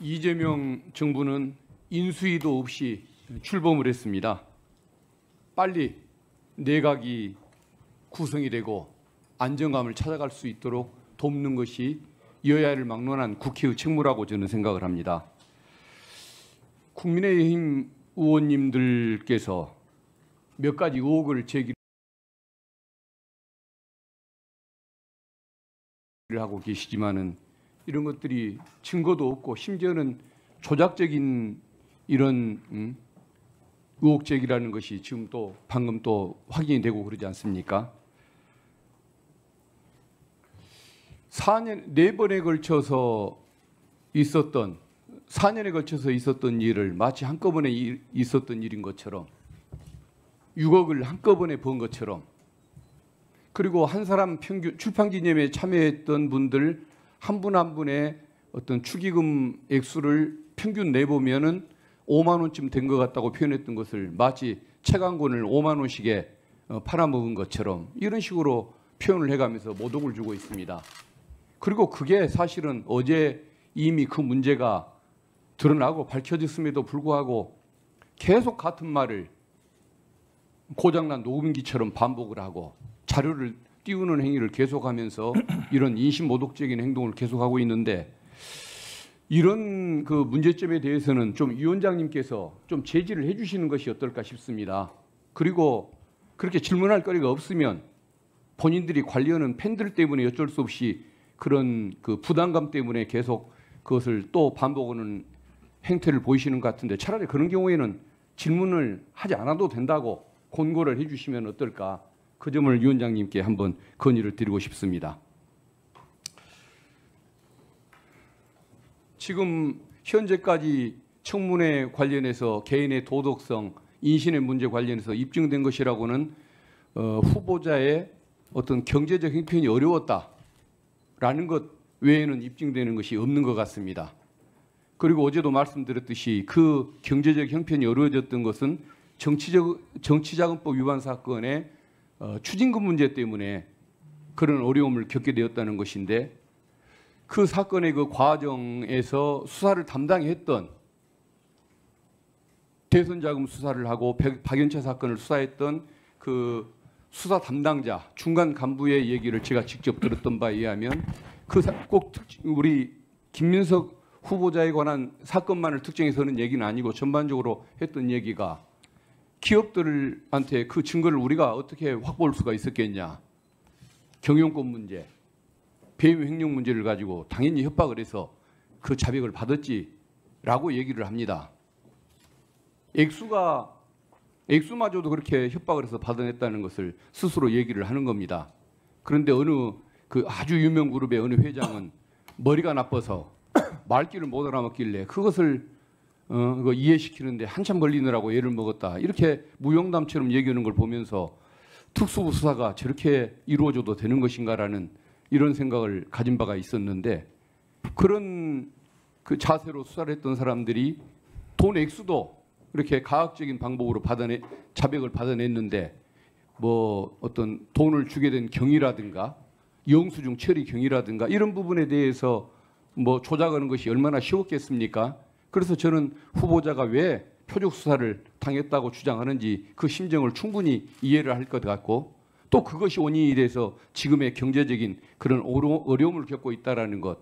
이재명 정부는 인수위도 없이 출범을 했습니다. 빨리 내각이 구성이 되고 안정감을 찾아갈 수 있도록 돕는 것이 여야를 막론한 국회의 책무라고 저는 생각을 합니다. 국민의힘 의원님들께서 몇 가지 의혹을 제기를 하고 계시지만은 이런 것들이 증거도 없고 심지어는 조작적인 이런 의혹 제기라는 것이 지금 또 방금 또 확인이 되고 그러지 않습니까? 4년에 걸쳐서 있었던 4년에 걸쳐서 있었던 일을 마치 한꺼번에 있었던 일인 것처럼 6억을 한꺼번에 번 것처럼, 그리고 한 사람 평균 출판 기념회에 참여했던 분들 한 분 한 분의 어떤 축의금 액수를 평균 내보면은 5만 원쯤 된 것 같다고 표현했던 것을 마치 책 한 권을 5만 원씩에 팔아먹은 것처럼 이런 식으로 표현을 해가면서 모독을 주고 있습니다. 그리고 그게 사실은 어제 이미 그 문제가 드러나고 밝혀졌음에도 불구하고 계속 같은 말을 고장난 녹음기처럼 반복을 하고 자료를 띄우는 행위를 계속하면서 이런 인신모독적인 행동을 계속하고 있는데, 이런 그 문제점에 대해서는 좀 위원장님께서 좀 제지를 해주시는 것이 어떨까 싶습니다. 그리고 그렇게 질문할 거리가 없으면 본인들이 관리하는 팬들 때문에 어쩔 수 없이 그런 그 부담감 때문에 계속 그것을 또 반복하는 행태를 보이시는 것 같은데, 차라리 그런 경우에는 질문을 하지 않아도 된다고 권고를 해주시면 어떨까, 그 점을 위원장님께 한번 건의를 드리고 싶습니다. 지금 현재까지 청문회 관련해서 개인의 도덕성, 인신의 문제 관련해서 입증된 것이라고는 후보자의 어떤 경제적 형편이 어려웠다라는 것 외에는 입증되는 것이 없는 것 같습니다. 그리고 어제도 말씀드렸듯이 그 경제적 형편이 어려워졌던 것은 정치자금법 위반 사건의 추징금 문제 때문에 그런 어려움을 겪게 되었다는 것인데, 그 사건의 그 과정에서 수사를 담당했던, 대선자금 수사를 하고 박연차 사건을 수사했던 그 수사 담당자 중간 간부의 얘기를 제가 직접 들었던 바에 의하면 꼭 우리 김민석 후보자에 관한 사건만을 특정해서는 얘기는 아니고 전반적으로 했던 얘기가, 기업들한테 그 증거를 우리가 어떻게 확보할 수가 있었겠냐, 경영권 문제, 배임 횡령 문제를 가지고 당연히 협박을 해서 그 자백을 받았지라고 얘기를 합니다. 액수마저도 그렇게 협박을 해서 받아냈다는 것을 스스로 얘기를 하는 겁니다. 그런데 어느 그 아주 유명 그룹의 어느 회장은 머리가 나빠서 말귀를 못 알아먹길래 그것을 이해시키는데 한참 걸리느라고 애를 먹었다, 이렇게 무용담처럼 얘기하는 걸 보면서 특수부 수사가 저렇게 이루어져도 되는 것인가라는 이런 생각을 가진 바가 있었는데, 그런 그 자세로 수사를 했던 사람들이 돈 액수도 이렇게 가학적인 방법으로 자백을 받아냈는데, 뭐 어떤 돈을 주게 된 경위라든가 영수증 처리 경위라든가 이런 부분에 대해서 뭐 조작하는 것이 얼마나 쉬웠겠습니까? 그래서 저는 후보자가 왜 표적 수사를 당했다고 주장하는지 그 심정을 충분히 이해를 할 것 같고, 또 그것이 원인이 돼서 지금의 경제적인 그런 어려움을 겪고 있다는 것,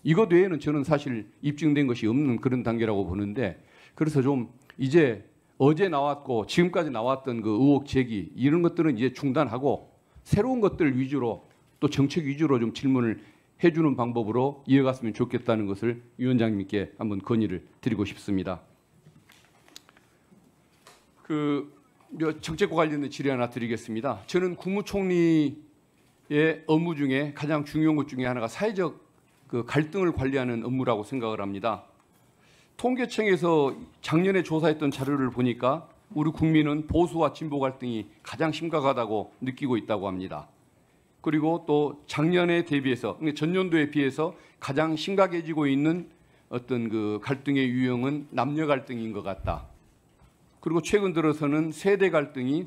이것 외에는 저는 사실 입증된 것이 없는 그런 단계라고 보는데, 그래서 좀 이제 어제 나왔고 지금까지 나왔던 그 의혹 제기 이런 것들은 이제 중단하고 새로운 것들 위주로 또 정책 위주로 좀 질문을 해주는 방법으로 이어갔으면 좋겠다는 것을 위원장님께 한번 건의를 드리고 싶습니다. 정책과 관련된 질의 하나 드리겠습니다. 저는 국무총리의 업무 중에 가장 중요한 것 중에 하나가 사회적 그 갈등을 관리하는 업무라고 생각을 합니다. 통계청에서 작년에 조사했던 자료를 보니까 우리 국민은 보수와 진보 갈등이 가장 심각하다고 느끼고 있다고 합니다. 그리고 또 작년에 대비해서, 전년도에 비해서 가장 심각해지고 있는 어떤 그 갈등의 유형은 남녀 갈등인 것 같다. 그리고 최근 들어서는 세대 갈등이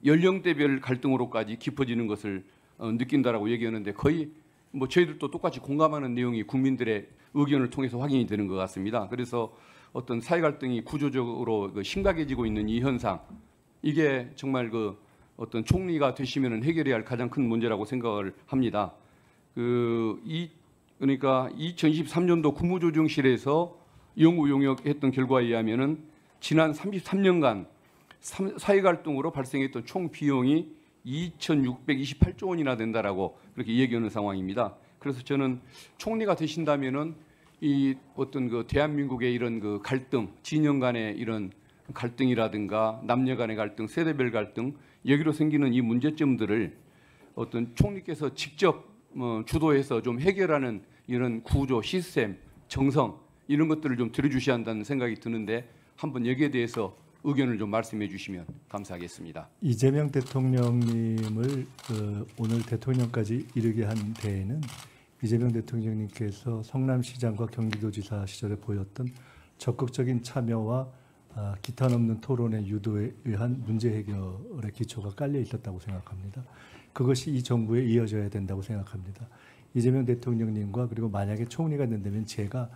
연령대별 갈등으로까지 깊어지는 것을 느낀다라고 얘기하는데, 거의 뭐 저희들도 똑같이 공감하는 내용이 국민들의 의견을 통해서 확인이 되는 것 같습니다. 그래서 어떤 사회 갈등이 구조적으로 심각해지고 있는 이 현상, 이게 정말 어떤 총리가 되시면은 해결해야 할 가장 큰 문제라고 생각을 합니다. 그러니까 2023년도 국무조정실에서 연구 용역했던 결과에 의하면은 지난 33년간 사회 갈등으로 발생했던 총 비용이 2,628조 원이나 된다라고 그렇게 얘기하는 상황입니다. 그래서 저는 총리가 되신다면은 이 어떤 대한민국의 이런 갈등, 진영 간의 이런 갈등이라든가 남녀 간의 갈등, 세대별 갈등, 여기로 생기는 이 문제점들을 어떤 총리께서 직접 주도해서 좀 해결하는 이런 구조, 시스템, 정성 이런 것들을 좀 들어주셔야 한다는 생각이 드는데 한번 여기에 대해서 의견을 좀 말씀해 주시면 감사하겠습니다. 이재명 대통령님을 오늘 대통령까지 이르게 한 데에는 이재명 대통령님께서 성남시장과 경기도지사 시절에 보였던 적극적인 참여와 기탄 없는 토론의 유도에 의한 문제 해결의 기초가 깔려 있었다고 생각합니다. 그것이 이 정부에 이어져야 된다고 생각합니다. 이재명 대통령님과 그리고 만약에 총리가 된다면 제가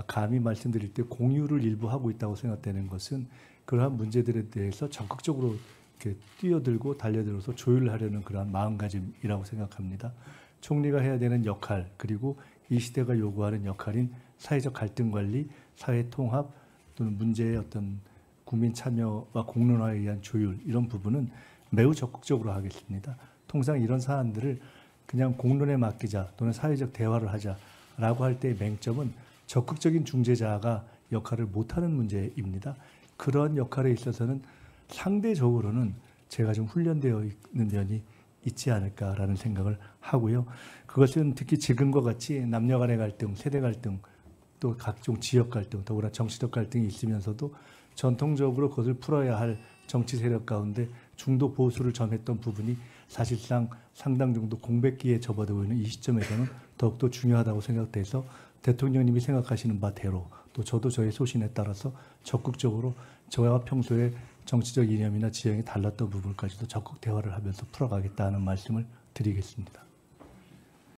감히 말씀드릴 때 공유를 일부 하고 있다고 생각되는 것은 그러한 문제들에 대해서 적극적으로 이렇게 뛰어들고 달려들어서 조율하려는 그러한 마음가짐이라고 생각합니다. 총리가 해야 되는 역할 그리고 이 시대가 요구하는 역할인 사회적 갈등 관리, 사회 통합 또는 문제의 어떤 국민 참여와 공론화에 의한 조율 이런 부분은 매우 적극적으로 하겠습니다. 통상 이런 사안들을 그냥 공론에 맡기자 또는 사회적 대화를 하자라고 할 때의 맹점은 적극적인 중재자가 역할을 못하는 문제입니다. 그런 역할에 있어서는 상대적으로는 제가 좀 훈련되어 있는 면이 있지 않을까라는 생각을 하고요. 그것은 특히 지금과 같이 남녀 간의 갈등, 세대 갈등, 또 각종 지역 갈등, 더구나 정치적 갈등이 있으면서도 전통적으로 그것을 풀어야 할 정치 세력 가운데 중도 보수를 점했던 부분이 사실상 상당 정도 공백기에 접어들고 있는 이 시점에서는 더욱더 중요하다고 생각돼서 대통령님이 생각하시는 바대로 또 저도 저의 소신에 따라서 적극적으로 저와 평소에 정치적 이념이나 지형이 달랐던 부분까지도 적극 대화를 하면서 풀어가겠다는 말씀을 드리겠습니다.